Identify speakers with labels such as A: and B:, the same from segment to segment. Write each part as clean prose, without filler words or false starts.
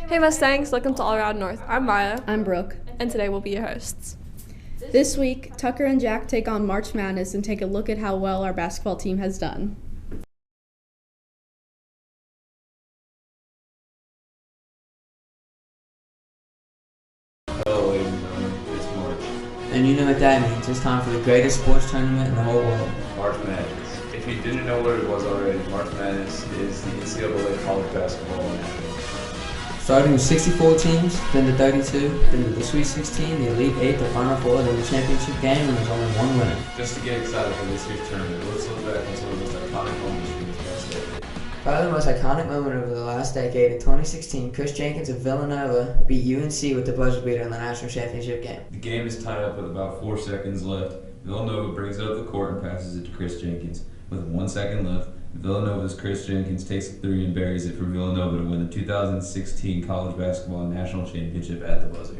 A: Hey Mustangs, welcome to All Around North. I'm Maya,
B: I'm Brooke.
A: and today we'll be your hosts.
B: This week, Tucker and Jack take on March Madness and take a look at how well our basketball team has done.
C: Hello, ladies and gentlemen. It's March.
D: And you know what that means. It's time for the greatest sports tournament in the whole world.
C: March Madness. If you didn't know what it was already, March Madness is the NCAA college basketball national.
D: Starting with 64 teams, then the 32, then the Sweet 16, the Elite 8, the Final Four, then the championship game, and there's only one winner.
C: Just to get excited for this year's tournament, let's look back on some of the most iconic moments from this past decade.
D: Probably the most iconic moment over the last decade, in 2016, Chris Jenkins of Villanova beat UNC with the buzzer beater in the national championship game.
C: The game is tied up with about 4 seconds left. Villanova brings it up the court and passes it to Chris Jenkins. With 1 second left, Villanova's Chris Jenkins takes a three and buries it for Villanova to win the 2016 college basketball national championship at the buzzer.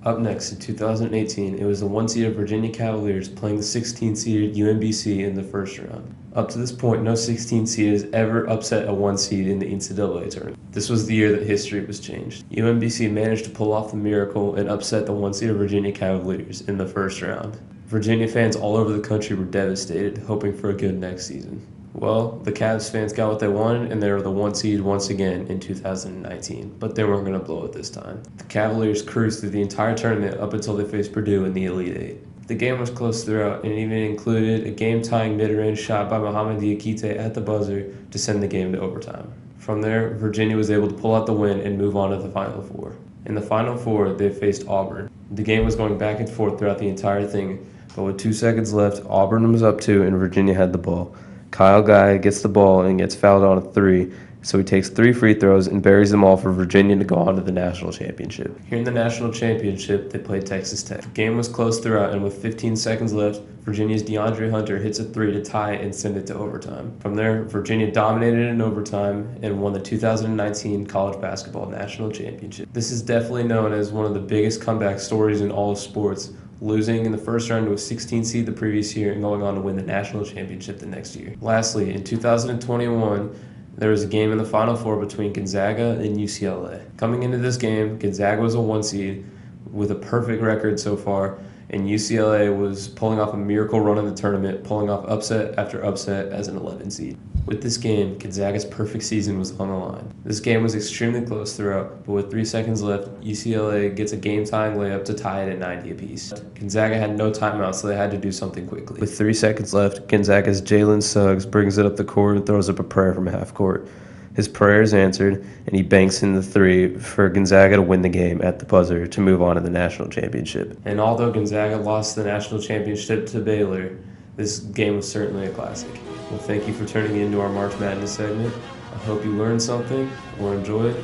E: Up next, in 2018, it was the 1-seeded Virginia Cavaliers playing the 16-seeded UMBC in the first round. Up to this point, no 16-seed has ever upset a 1-seed in the NCAA tournament. This was the year that history was changed. UMBC managed to pull off the miracle and upset the 1-seeded Virginia Cavaliers in the first round. Virginia fans all over the country were devastated, hoping for a good next season. Well, the Cavs fans got what they wanted, and they were the 1 seed once again in 2019, but they weren't going to blow it this time. The Cavaliers cruised through the entire tournament up until they faced Purdue in the Elite Eight. The game was close throughout, and even included a game-tying mid-range shot by Mohamed Diakite at the buzzer to send the game to overtime. From there, Virginia was able to pull out the win and move on to the Final Four. In the Final Four, they faced Auburn. The game was going back and forth throughout the entire thing, but with 2 seconds left, Auburn was up 2 and Virginia had the ball. Kyle Guy gets the ball and gets fouled on a 3, so he takes 3 free throws and buries them all for Virginia to go on to the national championship. Here in the national championship, they played Texas Tech. The game was close throughout, and with 15 seconds left, Virginia's DeAndre Hunter hits a 3 to tie and send it to overtime. From there, Virginia dominated in overtime and won the 2019 college basketball national championship. This is definitely known as one of the biggest comeback stories in all of sports, losing in the first round to a 16 seed the previous year and going on to win the national championship the next year. Lastly, in 2021, there was a game in the Final Four between Gonzaga and UCLA. Coming into this game, Gonzaga was a 1 seed with a perfect record so far, and UCLA was pulling off a miracle run in the tournament, pulling off upset after upset as an 11 seed. With this game, Gonzaga's perfect season was on the line. This game was extremely close throughout, but with 3 seconds left, UCLA gets a game-tying layup to tie it at 90 apiece. Gonzaga had no timeout, so they had to do something quickly. With 3 seconds left, Gonzaga's Jalen Suggs brings it up the court and throws up a prayer from half court. His prayer is answered, and he banks in the 3 for Gonzaga to win the game at the buzzer to move on to the national championship. And although Gonzaga lost the national championship to Baylor, this game was certainly a classic. Well, thank you for turning into our March Madness segment. I hope you learned something or enjoyed.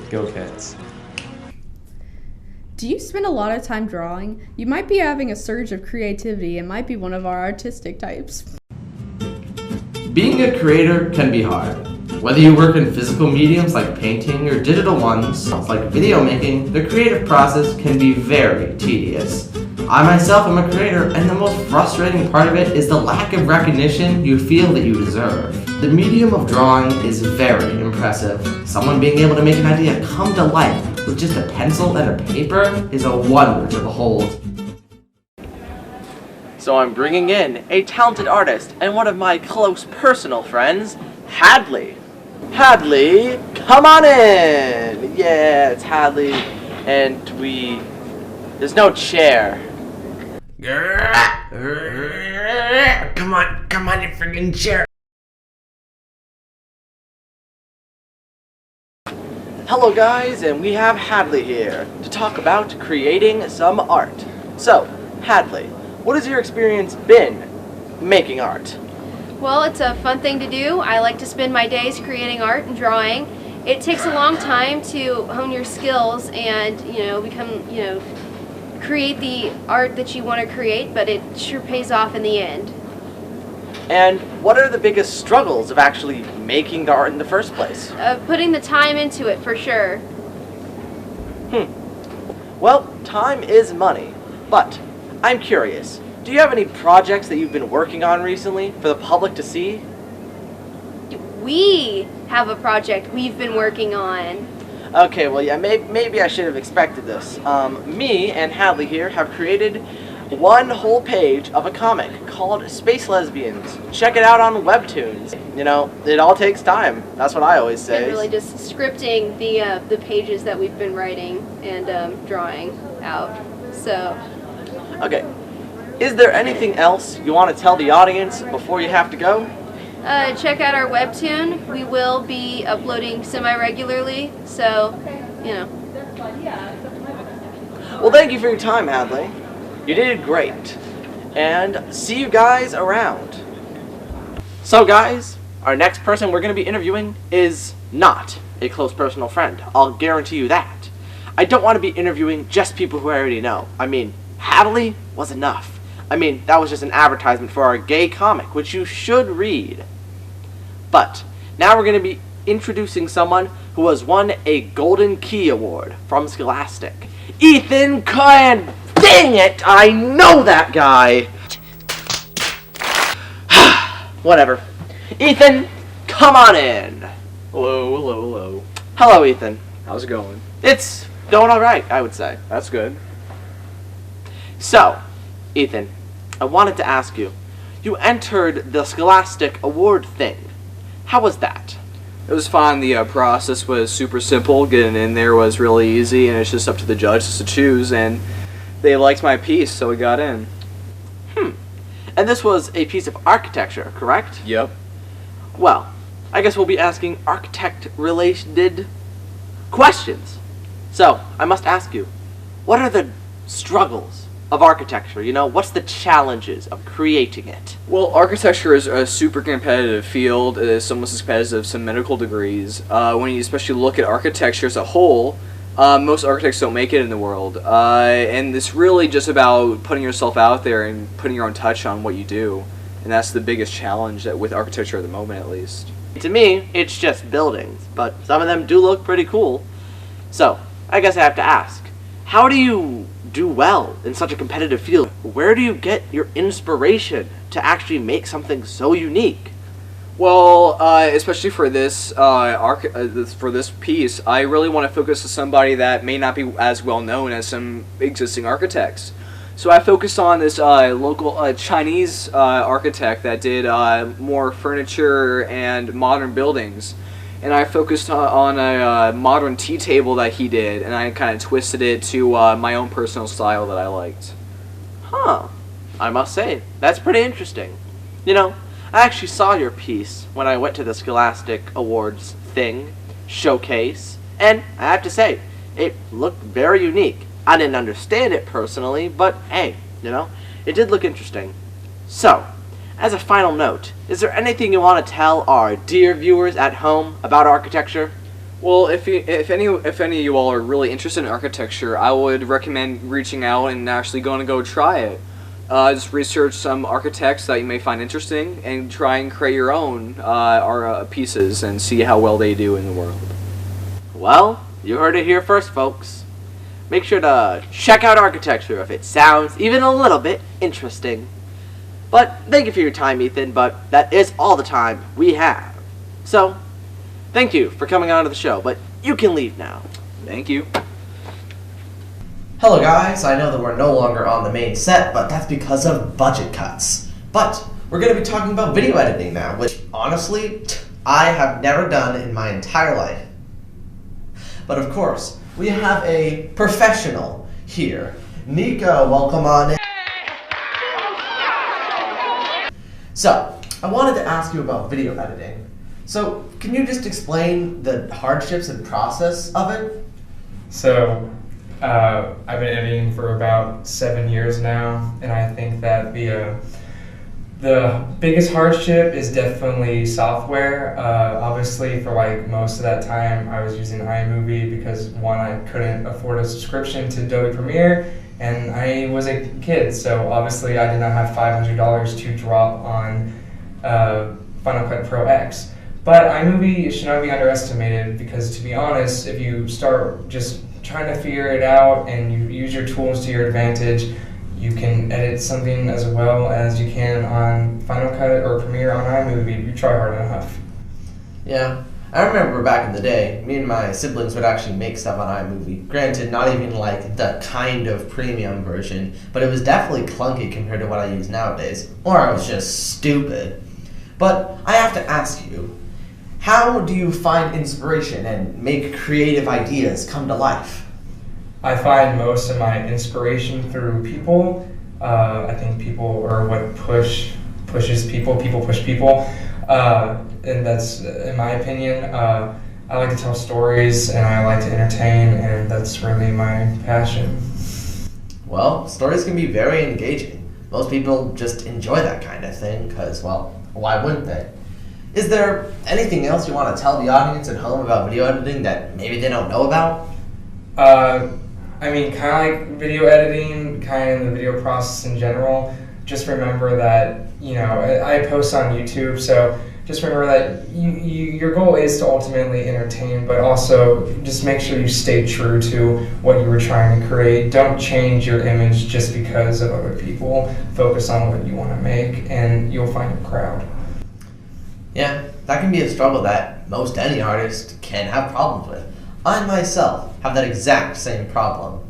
E: Go Cats.
B: Do you spend a lot of time drawing? You might be having a surge of creativity and might be one of our artistic types.
F: Being a creator can be hard. Whether you work in physical mediums like painting or digital ones like video making, the creative process can be very tedious. I myself am a creator, and the most frustrating part of it is the lack of recognition you feel that you deserve. The medium of drawing is very impressive. Someone being able to make an idea come to life with just a pencil and a paper is a wonder to behold. So I'm bringing in a talented artist and one of my close personal friends, Hadley. Hadley, come on in! Yeah, it's Hadley, and there's no chair. Come on, you freaking chair. Hello guys, and we have Hadley here to talk about creating some art. So, Hadley, what has your experience been making art?
G: Well, it's a fun thing to do. I like to spend my days creating art and drawing. It takes a long time to hone your skills and, create the art that you want to create, but it sure pays off in the end.
F: And what are the biggest struggles of actually making the art in the first place?
G: Putting the time into it, for sure.
F: Well, time is money, but I'm curious. Do you have any projects that you've been working on recently for the public to see?
G: We have a project we've been working on.
F: Okay, well, yeah, maybe I should have expected this. Me and Hadley here have created one whole page of a comic called Space Lesbians. Check it out on Webtoons. You know, it all takes time. That's what I always say.
G: And really just scripting the pages that we've been writing and drawing out. So.
F: Okay. Is there anything else you want to tell the audience before you have to go?
G: Check out our webtoon. We will be uploading semi-regularly, so, you know.
F: Well, thank you for your time, Hadley. You did great. And see you guys around. So, guys, our next person we're going to be interviewing is not a close personal friend. I'll guarantee you that. I don't want to be interviewing just people who I already know. I mean, Hadley was enough. I mean, that was just an advertisement for our gay comic, which you should read. But now we're going to be introducing someone who has won a Golden Key Award from Scholastic. Ethan Cohen! Dang it! I know that guy! Whatever. Ethan, come on in.
H: Hello, hello, hello.
F: Hello, Ethan.
H: How's it going?
F: It's going alright, I would say.
H: That's good.
F: So, Ethan, I wanted to ask you, you entered the Scholastic Award thing. How was that?
H: It was fun. The process was super simple. Getting in there was really easy, and it's just up to the judges to choose, and they liked my piece, so we got in.
F: And this was a piece of architecture, correct?
H: Yep.
F: Well, I guess we'll be asking architect-related questions. So, I must ask you, what are the struggles of architecture? You know, what's the challenges of creating it?
H: Well, architecture is a super competitive field. It is almost as competitive as some medical degrees. When you especially look at architecture as a whole, most architects don't make it in the world. And it's really just about putting yourself out there and putting your own touch on what you do. And that's the biggest challenge with architecture at the moment, at least.
F: To me, it's just buildings, but some of them do look pretty cool. So, I guess I have to ask, how do you do well in such a competitive field? Where do you get your inspiration to actually make something so unique?
H: Well, especially for this for this piece, I really want to focus on somebody that may not be as well known as some existing architects. So I focused on this local Chinese architect that did more furniture and modern buildings. And I focused on a modern tea table that he did, and I kind of twisted it to my own personal style that I liked.
F: Huh. I must say, that's pretty interesting. You know, I actually saw your piece when I went to the Scholastic Awards thing, showcase, and I have to say, it looked very unique. I didn't understand it personally, but hey, you know, it did look interesting. So, as a final note, is there anything you want to tell our dear viewers at home about architecture?
H: Well, if any of you all are really interested in architecture, I would recommend reaching out and actually going to go try it. Just research some architects that you may find interesting and try and create your own pieces and see how well they do in the world.
F: Well, you heard it here first, folks. Make sure to check out architecture if it sounds even a little bit interesting. But thank you for your time, Ethan, but that is all the time we have. So, thank you for coming on to the show, but you can leave now.
H: Thank you.
F: Hello guys, I know that we're no longer on the main set, but that's because of budget cuts. But we're going to be talking about video editing now, which honestly, I have never done in my entire life. But of course, we have a professional here. Nico, welcome on in. So, I wanted to ask you about video editing. So, can you just explain the hardships and process of it?
I: So, I've been editing for about 7 years now, and I think that the biggest hardship is definitely software. Obviously, for like most of that time, I was using iMovie because one, I couldn't afford a subscription to Adobe Premiere, and I was a kid, so obviously I did not have $500 to drop on Final Cut Pro X. But iMovie should not be underestimated because, to be honest, if you start just trying to figure it out and you use your tools to your advantage, you can edit something as well as you can on Final Cut or Premiere on iMovie if you try hard enough.
F: Yeah, I remember back in the day, me and my siblings would actually make stuff on iMovie. Granted, not even like the kind of premium version, but it was definitely clunky compared to what I use nowadays. Or I was just stupid. But I have to ask you, how do you find inspiration and make creative ideas come to life?
I: I find most of my inspiration through people. I think people are what pushes people. People push people. And that's, in my opinion, I like to tell stories and I like to entertain, and that's really my passion.
F: Well, stories can be very engaging. Most people just enjoy that kind of thing because, well, why wouldn't they? Is there anything else you want to tell the audience at home about video editing that maybe they don't know about?
I: I mean, kind of like video editing, kind of the video process in general. Just remember that, I post on YouTube, so just remember that your goal is to ultimately entertain, but also just make sure you stay true to what you were trying to create. Don't change your image just because of other people. Focus on what you want to make, and you'll find a crowd.
F: Yeah, that can be a struggle that most any artist can have problems with. I myself have that exact same problem.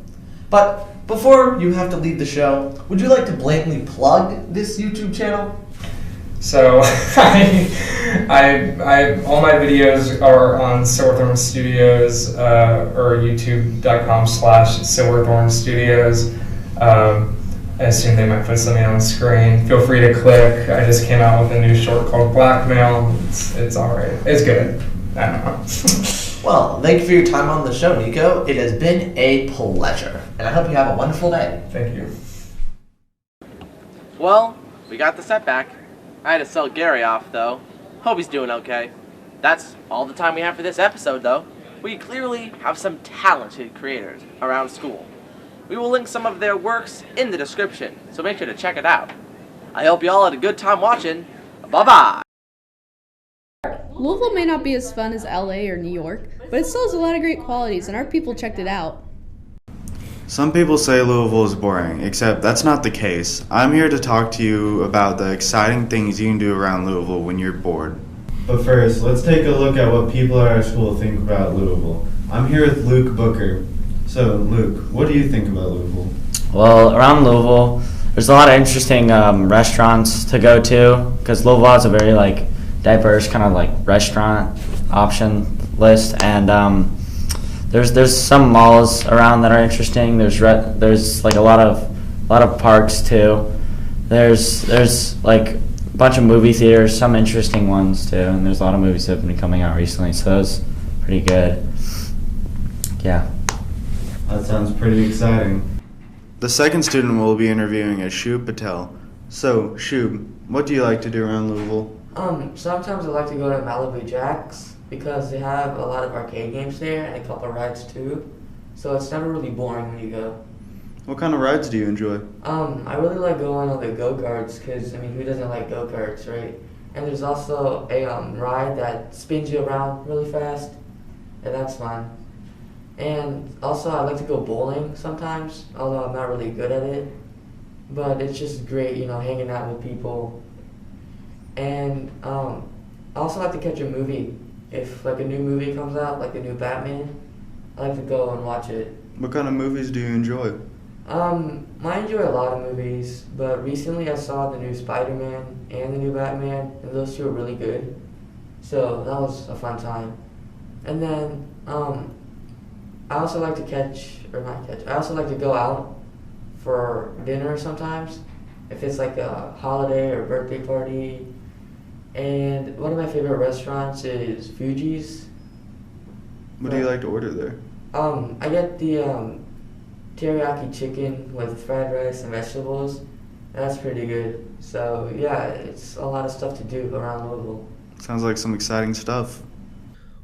F: But before you have to leave the show, would you like to blatantly plug this YouTube channel?
I: So, I all my videos are on Silverthorn Studios or youtube.com/Silverthorn Studios. I assume they might put something on the screen. Feel free to click. I just came out with a new short called Blackmail. It's alright. It's good. I don't know.
F: Well, thank you for your time on the show, Nico. It has been a pleasure, and I hope you have a wonderful day.
I: Thank you.
F: Well, we got the setback. I had to sell Gary off, though. Hope he's doing okay. That's all the time we have for this episode, though. We clearly have some talented creators around school. We will link some of their works in the description, so make sure to check it out. I hope you all had a good time watching. Bye-bye!
B: Louisville may not be as fun as LA or New York, but it still has a lot of great qualities, and our people checked it out.
J: Some people say Louisville is boring, except that's not the case. I'm here to talk to you about the exciting things you can do around Louisville when you're bored.
K: But first, let's take a look at what people at our school think about Louisville. I'm here with Luke Booker. So, Luke, what do you think about Louisville?
L: Well, around Louisville, there's a lot of interesting restaurants to go to, because Louisville has a very diverse kind of restaurant option list, and there's some malls around that are interesting. There's a lot of parks too. There's a bunch of movie theaters, some interesting ones too, and there's a lot of movies that have been coming out recently, so that's pretty good. Yeah.
K: That sounds pretty exciting.
J: The second student we'll be interviewing is Shub Patel. So, Shub, what do you like to do around Louisville?
D: Sometimes I like to go to Malibu Jack's because they have a lot of arcade games there and a couple of rides too. So it's never really boring when you go.
J: What kind of rides do you enjoy?
D: I really like going on the go-karts because, who doesn't like go-karts, right? And there's also a ride that spins you around really fast, and that's fun. And also I like to go bowling sometimes, although I'm not really good at it. But it's just great, hanging out with people. And I also like to catch a movie. If a new movie comes out, like the new Batman, I like to go and watch it.
J: What kind of movies do you enjoy?
D: I enjoy a lot of movies, but recently I saw the new Spider-Man and the new Batman, and those two are really good. So that was a fun time. And then I also like to I also like to go out for dinner sometimes, if it's like a holiday or birthday party. And one of my favorite restaurants is Fuji's.
J: What do you like to order there?
D: I get the teriyaki chicken with fried rice and vegetables. That's pretty good. So yeah, it's a lot of stuff to do around Louisville.
J: Sounds like some exciting stuff.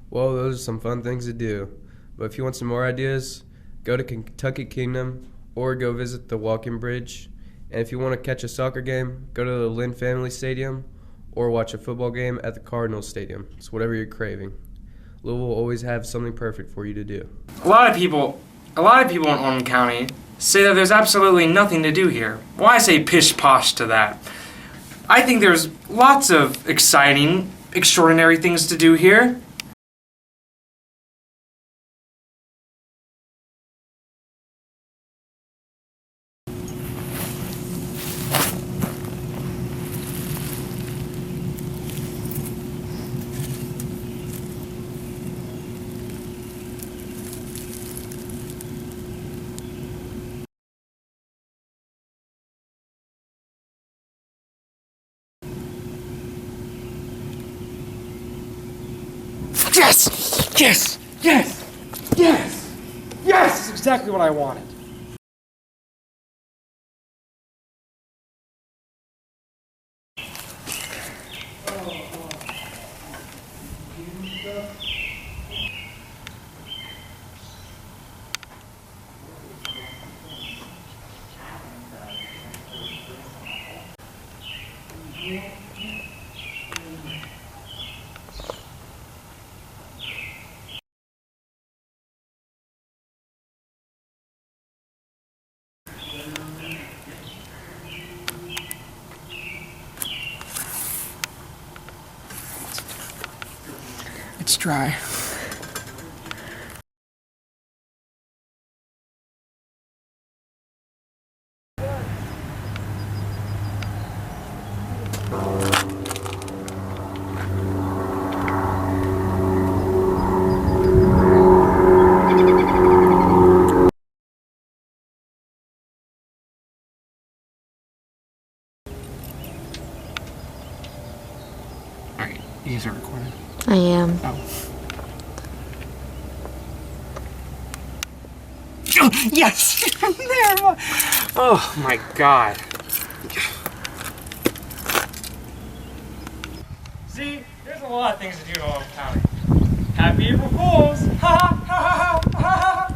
E: Well, those are some fun things to do. But if you want some more ideas, go to Kentucky Kingdom or go visit the Walking Bridge. And if you want to catch a soccer game, go to the Lynn Family Stadium or watch a football game at the Cardinals Stadium. It's whatever you're craving. Louisville will always have something perfect for you to do.
M: A lot of people in Oldham County say that there's absolutely nothing to do here. Well, I say pish-posh to that. I think there's lots of exciting, extraordinary things to do here. Yes! Yes! Yes! Yes! Yes! That's exactly what I wanted. It's dry. Alright, you guys are recording.
N: I am.
M: Oh, yes! There! Oh my god. See, there's a lot of things to do in Oldham County. Happy April Fools! Ha ha ha ha ha!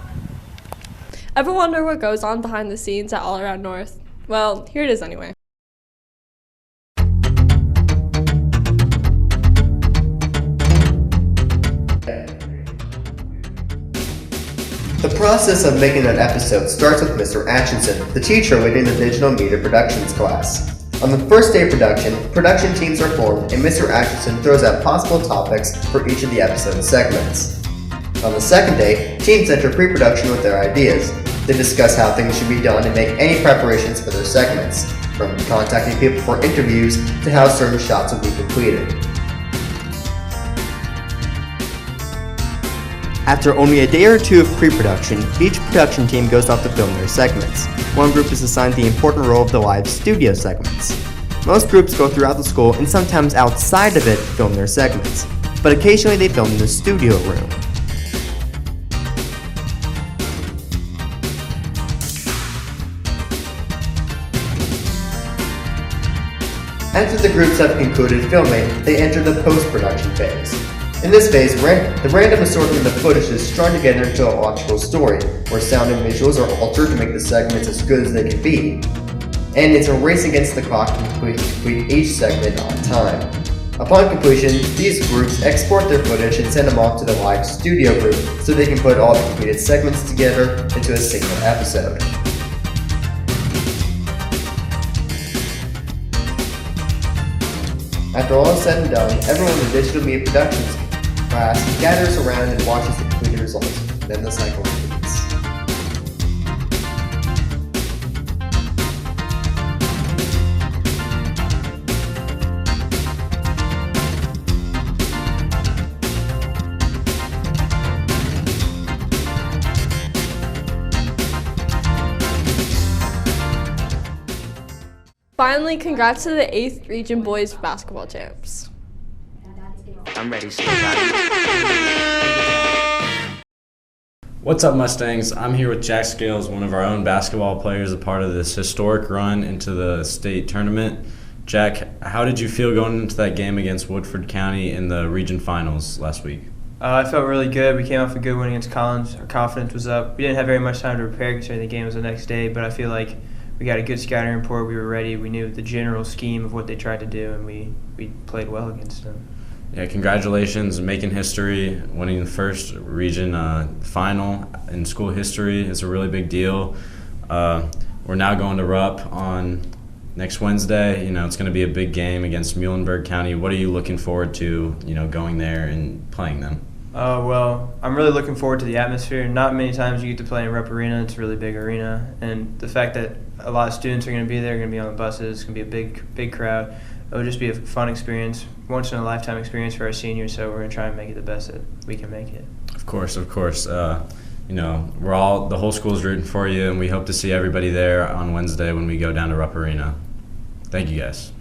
A: Ever wonder what goes on behind the scenes at All Around North? Well, here it is anyway.
O: The process of making an episode starts with Mr. Atchison, the teacher leading the digital media productions class. On the first day of production teams are formed and Mr. Atchison throws out possible topics for each of the episode segments. On the second day, teams enter pre-production with their ideas. They discuss how things should be done and make any preparations for their segments, from contacting people for interviews to how certain shots will be completed. After only a day or two of pre-production, each production team goes off to film their segments. One group is assigned the important role of the live studio segments. Most groups go throughout the school and sometimes outside of it film their segments, but occasionally they film in the studio room. After the groups have concluded filming, they enter the post-production phase. In this phase, the random assortment of footage is strung together into a logical story, where sound and visuals are altered to make the segments as good as they can be. And it's a race against the clock to complete each segment on time. Upon completion, these groups export their footage and send them off to the live studio group so they can put all the completed segments together into a single episode. After all is said and done, everyone in the digital media productions class gathers around and watches the completed results. Then the cycle repeats.
A: Finally, congrats to the 8th Region Boys Basketball Champs.
P: I'm ready,
Q: What's up, Mustangs? I'm here with Jack Scales, one of our own basketball players, a part of this historic run into the state tournament. Jack, how did you feel going into that game against Woodford County in the region finals last week?
R: I felt really good. We came off a good win against Collins. Our confidence was up. We didn't have very much time to prepare considering the game was the next day, but I feel like we got a good scouting report. We were ready. We knew the general scheme of what they tried to do, and we played well against them.
Q: Yeah, congratulations, making history, winning the first region final in school history. It's a really big deal. We're now going to Rupp on next Wednesday. You know, it's going to be a big game against Muhlenberg County. What are you looking forward to, going there and playing them?
R: Well, I'm really looking forward to the atmosphere. Not many times you get to play in Rupp Arena. It's a really big arena. And the fact that a lot of students are going to be there, going to be on the buses, it's going to be a big crowd. It'll just be a fun experience, once-in-a-lifetime experience for our seniors, so we're going to try and make it the best that we can make it.
Q: Of course. The whole school's rooting for you, and we hope to see everybody there on Wednesday when we go down to Rupp Arena. Thank you, guys.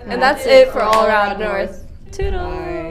A: And that's it for All Around North. Toodles!